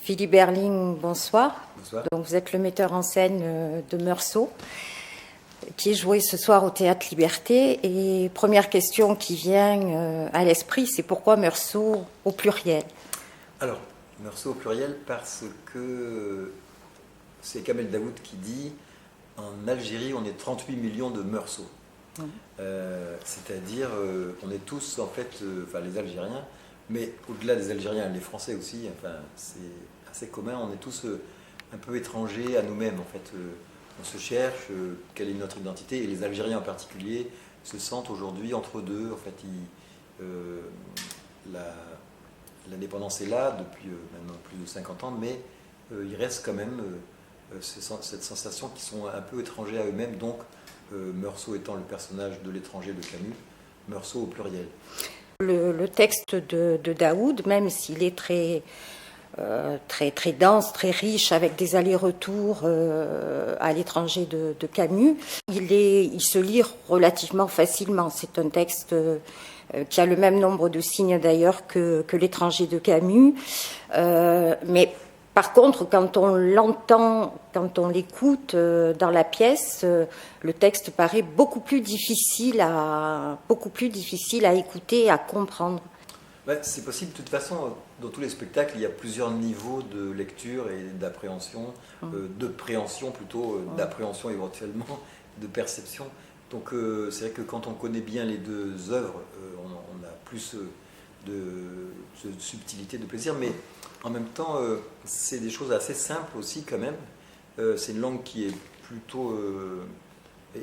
Philippe Berling, bonsoir. Bonsoir. Donc, vous êtes le metteur en scène de Meursault, qui est joué ce soir au Théâtre Liberté. Et première question qui vient à l'esprit, c'est pourquoi Meursault au pluriel? Alors, Meursault au pluriel parce que c'est Kamel Daoud qui dit « En Algérie, on est 38 millions de Meursault ». C'est-à-dire, on est tous, en fait, les Algériens, mais au-delà des Algériens, les Français aussi, c'est assez commun, on est tous un peu étrangers à nous-mêmes, en fait. On se cherche, quelle est notre identité, et les Algériens en particulier se sentent aujourd'hui entre deux. En fait, l'indépendance est là depuis maintenant plus de 50 ans, mais il reste quand même cette sensation qu'ils sont un peu étrangers à eux-mêmes, donc Meursault étant le personnage de l'étranger de Camus, Meursault au pluriel. Le texte de Daoud, même s'il est très dense, très riche, avec des allers-retours à l'étranger de Camus, il se lit relativement facilement. C'est un texte qui a le même nombre de signes d'ailleurs que l'étranger de Camus, mais par contre, quand on l'entend, quand on l'écoute dans la pièce, le texte paraît beaucoup plus difficile à écouter, à comprendre. C'est possible. De toute façon, dans tous les spectacles, il y a plusieurs niveaux de lecture et d'appréhension, de préhension plutôt, d'appréhension éventuellement, de perception. Donc c'est vrai que quand on connaît bien les deux œuvres, on a plus de subtilité, de plaisir, mais en même temps, c'est des choses assez simples aussi quand même. C'est une langue qui est plutôt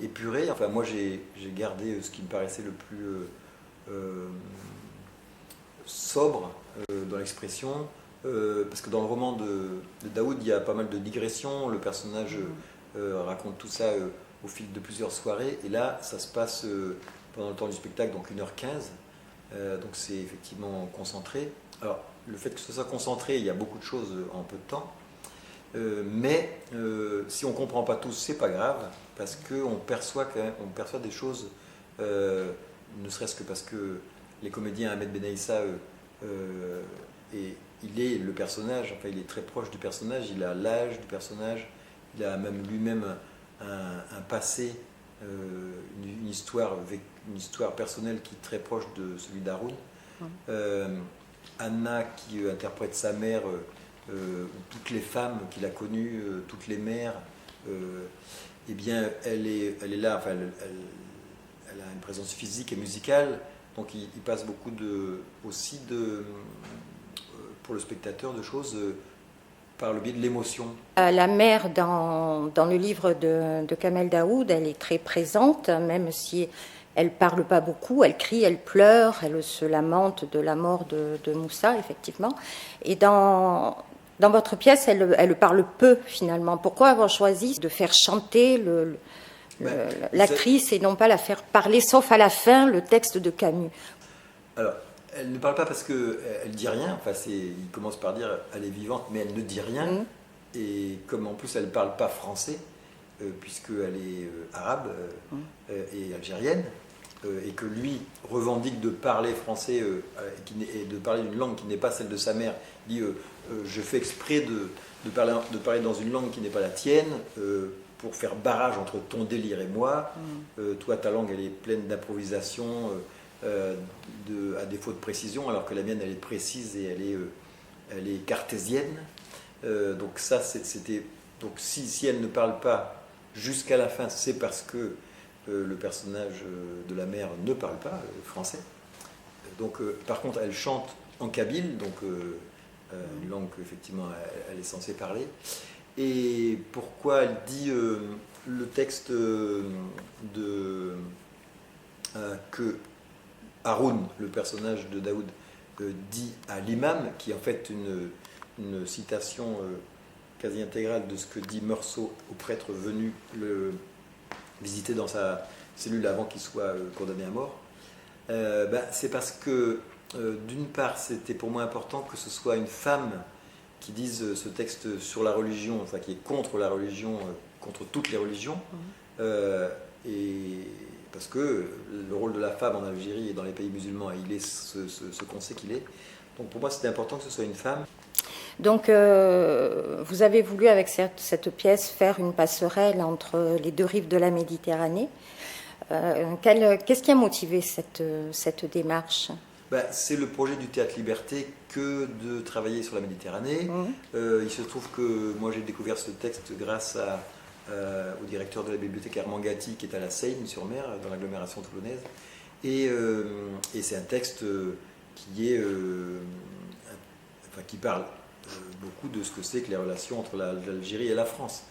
épurée. Enfin, moi, j'ai gardé ce qui me paraissait le plus sobre dans l'expression, parce que dans le roman de Daoud, il y a pas mal de digressions. Le personnage raconte tout ça au fil de plusieurs soirées, et là, ça se passe pendant le temps du spectacle, donc 1h15. Donc c'est effectivement concentré. Alors, le fait que ce soit concentré, il y a beaucoup de choses en peu de temps. Mais si on ne comprend pas tout, c'est pas grave, parce qu'on perçoit des choses, ne serait-ce que parce que les comédiens, Ahmed Benaïssa, il est le personnage, il est très proche du personnage, il a l'âge du personnage, il a même lui-même un passé, une histoire personnelle qui est très proche de celui d'Haroun. Anna qui interprète sa mère, toutes les femmes qu'il a connues, toutes les mères, eh bien, elle est là, elle a une présence physique et musicale, donc il passe beaucoup aussi pour le spectateur de choses par le biais de l'émotion. La mère, dans le livre de Kamel Daoud, elle est très présente, même si elle parle pas beaucoup, elle crie, elle pleure, elle se lamente de la mort de Moussa, effectivement. Et dans votre pièce, elle parle peu, finalement. Pourquoi avoir choisi de faire chanter l'actrice et non pas la faire parler, sauf à la fin, le texte de Camus? Alors, elle ne parle pas parce qu'elle ne dit rien. Il commence par dire elle est vivante, mais elle ne dit rien. Et comme en plus elle ne parle pas français, puisqu'elle est arabe et algérienne, et que lui revendique de parler français et de parler d'une langue qui n'est pas celle de sa mère, il dit je fais exprès de parler dans une langue qui n'est pas la tienne, pour faire barrage entre ton délire et moi. Toi, ta langue, elle est pleine d'improvisation, à défaut de précision, alors que la mienne, elle est précise et elle est cartésienne. Donc ça, donc si elle ne parle pas jusqu'à la fin, c'est parce que le personnage de la mère ne parle pas français. Donc, par contre, elle chante en kabyle, donc une langue qu'effectivement elle est censée parler. Et pourquoi elle dit le texte que Haroun, le personnage de Daoud, dit à l'imam, qui est en fait une citation quasi intégrale de ce que dit Meursault au prêtre venu le visiter dans sa cellule avant qu'il soit condamné à mort. C'est parce que, d'une part, c'était pour moi important que ce soit une femme qui dise ce texte sur la religion, qui est contre la religion, contre toutes les religions, et parce que le rôle de la femme en Algérie et dans les pays musulmans, il est ce qu'on sait qu'il est. Donc pour moi, c'était important que ce soit une femme. Donc, vous avez voulu, avec cette pièce, faire une passerelle entre les deux rives de la Méditerranée. Qu'est-ce qui a motivé cette démarche? C'est le projet du Théâtre Liberté que de travailler sur la Méditerranée. Il se trouve que moi j'ai découvert ce texte grâce au directeur de la bibliothèque Armand Gatti, qui est à la Seine-sur-Mer, dans l'agglomération toulonnaise. Et c'est un texte qui parle beaucoup de ce que c'est que les relations entre l'Algérie et la France.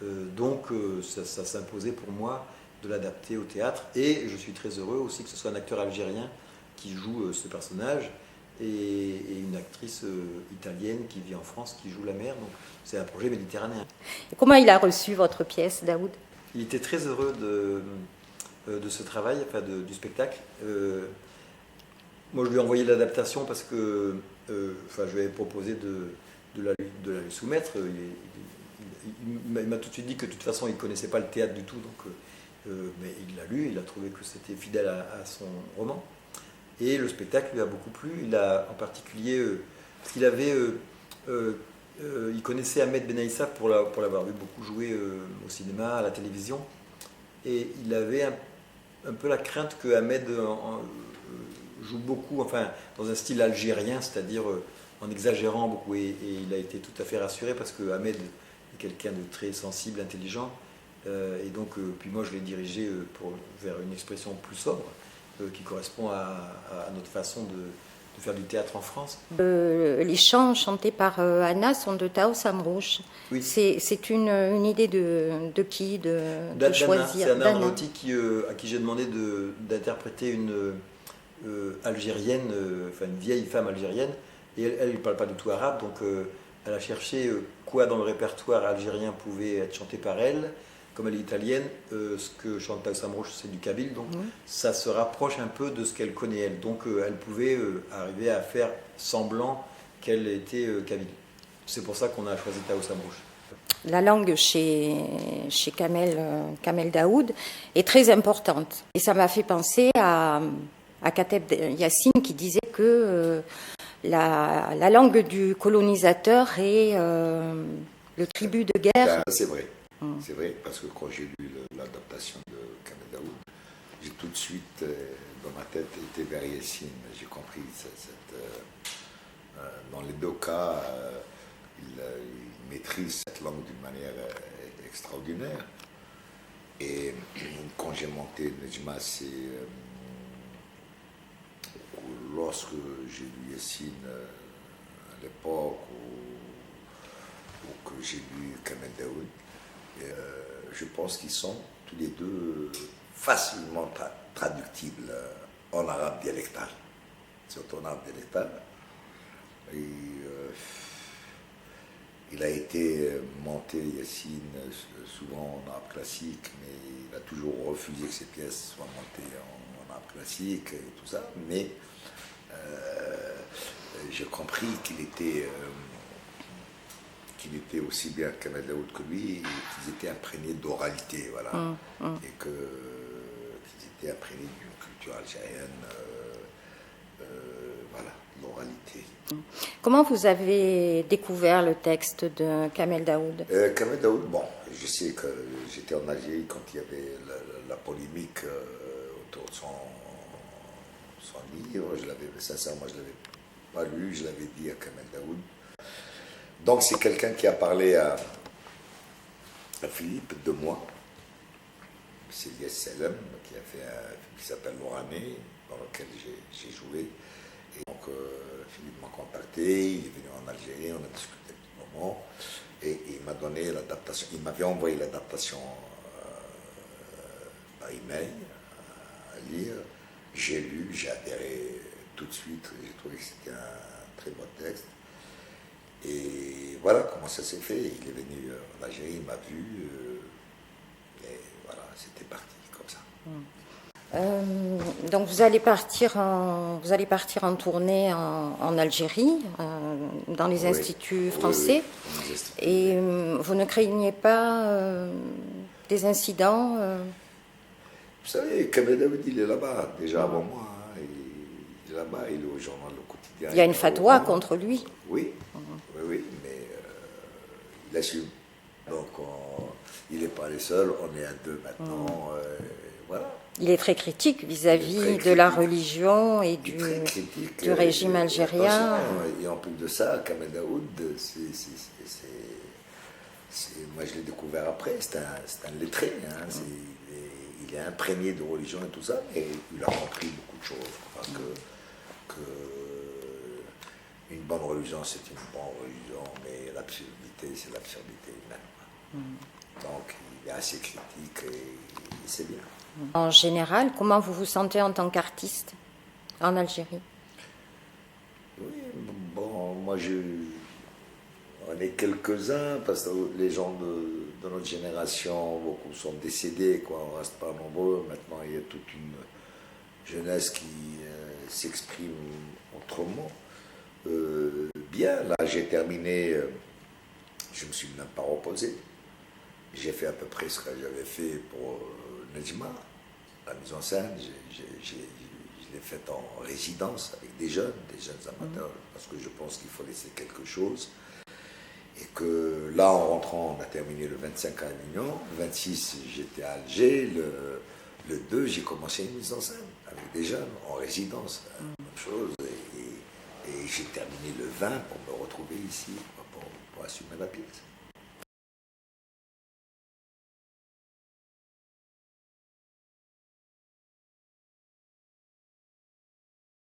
Donc ça s'imposait pour moi de l'adapter au théâtre, et je suis très heureux aussi que ce soit un acteur algérien qui joue ce personnage, et une actrice italienne qui vit en France qui joue la mère. Donc c'est un projet méditerranéen. Et comment il a reçu votre pièce, Daoud? Il était très heureux de ce travail, du spectacle. Moi je lui ai envoyé l'adaptation parce que je lui avais proposé de la lui soumettre. Il m'a tout de suite dit que de toute façon il ne connaissait pas le théâtre du tout, donc, mais il l'a lu, il a trouvé que c'était fidèle à son roman. Et le spectacle lui a beaucoup plu. Il a en particulier, parce qu'il avait, il connaissait Ahmed Benaïssaf pour l'avoir vu beaucoup jouer au cinéma, à la télévision, et il avait un peu la crainte que Ahmed joue beaucoup, dans un style algérien, c'est-à-dire en exagérant beaucoup. Et il a été tout à fait rassuré parce que Ahmed est quelqu'un de très sensible, intelligent, et donc puis moi je l'ai dirigé vers une expression plus sobre, qui correspond à notre façon de faire du théâtre en France. Les chants chantés par Anna sont de Tao Samrouche. Oui. C'est une idée de qui de choisir? C'est Anna Rotti à qui j'ai demandé d'interpréter une algérienne, une vieille femme algérienne, et elle ne parle pas du tout arabe, donc elle a cherché quoi dans le répertoire algérien pouvait être chanté par elle. Comme elle est italienne, ce que chante Tao Samrouche, c'est du kabyle, donc ça se rapproche un peu de ce qu'elle connaît elle. Donc elle pouvait arriver à faire semblant qu'elle était kabyle. C'est pour ça qu'on a choisi Tao Samrouche. La langue chez Kamel Daoud est très importante. Et ça m'a fait penser à Kateb Yassine, qui disait que la langue du colonisateur est le tribut de guerre. C'est vrai. C'est vrai, parce que quand j'ai lu l'adaptation de Kamel Daoud, j'ai tout de suite, dans ma tête, été vers Yassine. J'ai compris, dans les deux cas, il maîtrise cette langue d'une manière extraordinaire. Et quand j'ai monté Nejma, c'est lorsque j'ai lu Yassine à l'époque, ou que j'ai lu Kamel Daoud, je pense qu'ils sont tous les deux facilement traductibles en arabe dialectal, surtout en arabe dialectal. Et, il a été monté, Yassine, souvent en arabe classique, mais il a toujours refusé que ses pièces soient montées en arabe classique et tout ça. Mais j'ai compris qu'il était aussi bien Kamel Daoud que lui, et qu'ils étaient imprégnés d'oralité, voilà. Et qu'ils étaient imprégnés d'une culture algérienne, voilà, l'oralité. Comment vous avez découvert le texte de Kamel Daoud? Kamel Daoud, bon, je sais que j'étais en Algérie quand il y avait la polémique autour de son livre. Sincèrement, je ne l'avais pas lu, je l'avais dit à Kamel Daoud. Donc c'est quelqu'un qui a parlé à Philippe de moi, c'est Lies Selem, qui a fait un film qui s'appelle L'Orané, dans lequel j'ai joué. Et donc Philippe m'a contacté, il est venu en Algérie, on a discuté un petit moment, et il m'a donné l'adaptation, il m'avait envoyé l'adaptation par email à lire. J'ai lu, j'ai adhéré tout de suite, j'ai trouvé que c'était un très bon texte. Et voilà comment ça s'est fait. Il est venu en Algérie, il m'a vu, et voilà, c'était parti comme ça. Donc vous allez partir en tournée en Algérie, dans les instituts français, Oui. et vous ne craignez pas des incidents Vous savez, Kamel Daoud, il est là-bas, déjà avant moi. Il est là-bas, il est au journal Le Quotidien. Il y a une fatwa contre lui. Oui. oui, mais il assume. Donc il n'est pas les seuls, on est à deux maintenant. Voilà. Il est très critique vis-à-vis de la religion et du régime algérien. Et en plus de ça, Kamel Daoud, moi je l'ai découvert après, c'est un lettré. Hein, il est imprégné de religion et tout ça, mais il a compris beaucoup de choses. Enfin, que une bonne religion, c'est une bonne religion, mais l'absurdité, c'est l'absurdité humaine. Donc il est assez critique et c'est bien. En général, comment vous vous sentez en tant qu'artiste en Algérie? Oui, bon, moi on est quelques-uns, parce que les gens de notre génération, beaucoup sont décédés, quoi, on ne reste pas nombreux. Maintenant, il y a toute une jeunesse qui s'exprime autrement. Bien, là, j'ai terminé, je ne me suis même pas reposé. J'ai fait à peu près ce que j'avais fait pour Nedjma, la mise en scène. Je l'ai faite en résidence avec des jeunes amateurs, parce que je pense qu'il faut laisser quelque chose. Et que là, en rentrant, on a terminé le 25 à Avignon, le 26, j'étais à Alger, le 2, j'ai commencé une mise en scène avec des jeunes en résidence, même chose. Et j'ai terminé le 20 pour me retrouver ici, pour assumer la pièce.